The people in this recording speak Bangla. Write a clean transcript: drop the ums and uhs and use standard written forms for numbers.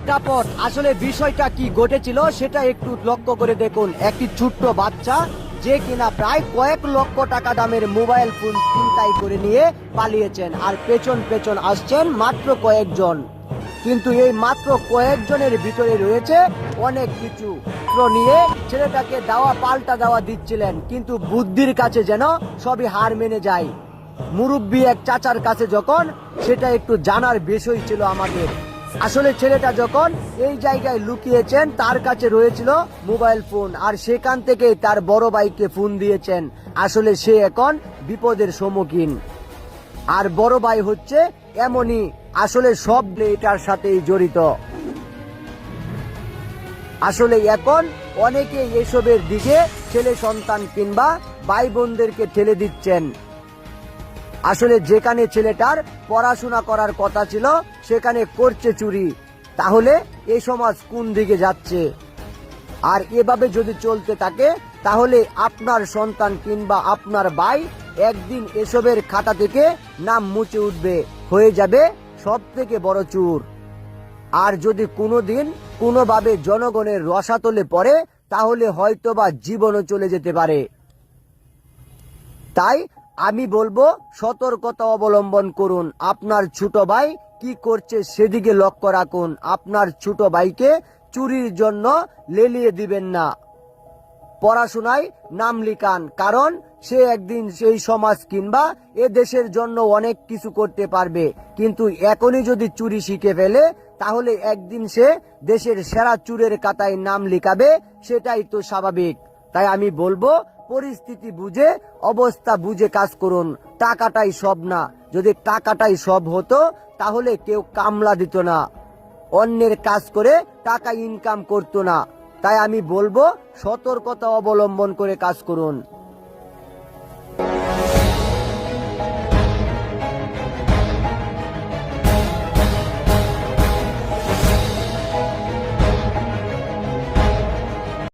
প্রেক্ষাপট আসলে বিষয়টা কি ঘটেছিল সেটা একটু লক্ষ্য করে দেখুন। একটি ছোট্ট বাচ্চা যে কিনা প্রায় কয়েক লক্ষ টাকা দামের মোবাইল ফোন ছিনতাই করে নিয়ে পালিয়েছেন, আর পেছন পেছন আসছেন মাত্র কয়েকজন। কিন্তু এই মাত্র কয়েকজনের ভিতরে রয়েছে অনেক কিছু নিয়ে ছেলেটাকে দেওয়া পাল্টা দেওয়া দিচ্ছিলেন, কিন্তু বুদ্ধির কাছে যেন সবই হার মেনে যায়। মুরব্বী এক চাচার কাছে যখন, সেটা একটু জানার বিষয় ছিল আমাদের। আসলে ছেলেটা যখন এই জায়গায় লুকিয়েছেন তার কাছে রয়েছিল মোবাইল ফোন, আর সেখান থেকেই তার বড় ভাইকে ফোন দিয়েছেন। আসলে সে এখন বিপদের সম্মুখীন, আর বড় ভাই হচ্ছে এমনই, আসলে সব এটার সাথেই জড়িত। আসলে এখন অনেকে এসবের দিকে ছেলে সন্তান কিংবা ভাই বোনদেরকে ঠেলে দিচ্ছেন। আসলে যেখানে ছেলেটার পড়াশোনা করার কথা ছিল সেখানে করছে চুরি, তাহলে এই সমাজ কোন দিকে যাচ্ছে? আর এভাবে যদি চলতে থাকে তাহলে আপনার সন্তান কিংবা আপনার ভাই একদিন এসবের খাতা থেকে নাম মুছে উঠবে, হয়ে যাবে সব থেকে বড় চোর। আর যদি কোনোদিন কোনোভাবে জনগণের রসাতলে পড়ে তাহলে হয়তোবা জীবনও চলে যেতে পারে। তাই আমি বলবো সতর্কতা অবলম্বন করুন। আপনার ছোট ভাই কি করছে সেদিকে লক্ষ্য রাখুন। আপনার ছোট ভাইকে চুরির জন্য লেলিয়ে দিবেন না। পড়াশোনায় নাম লিখান, কারণ সে একদিন সেই সমাজ কিংবা এ দেশের জন্য অনেক কিছু করতে পারবে। কিন্তু এখনই যদি চুরি শিখে ফেলে তাহলে একদিন সে দেশের সেরা চুরের খাতায় নাম লিখাবে, সেটাই তো স্বাভাবিক। তাই আমি বলবো পরিস্থিতি বুঝে অবস্থা বুঝে কাজ করুন। টাকাটাই সব না, যদি টাকাটাই সব হতো তাহলে কেউ কামলা দিত না, অন্যের কাজ করে টাকা ইনকাম করতো না। তাই আমি বলবো সতর্কতা অবলম্বন করে কাজ করুন।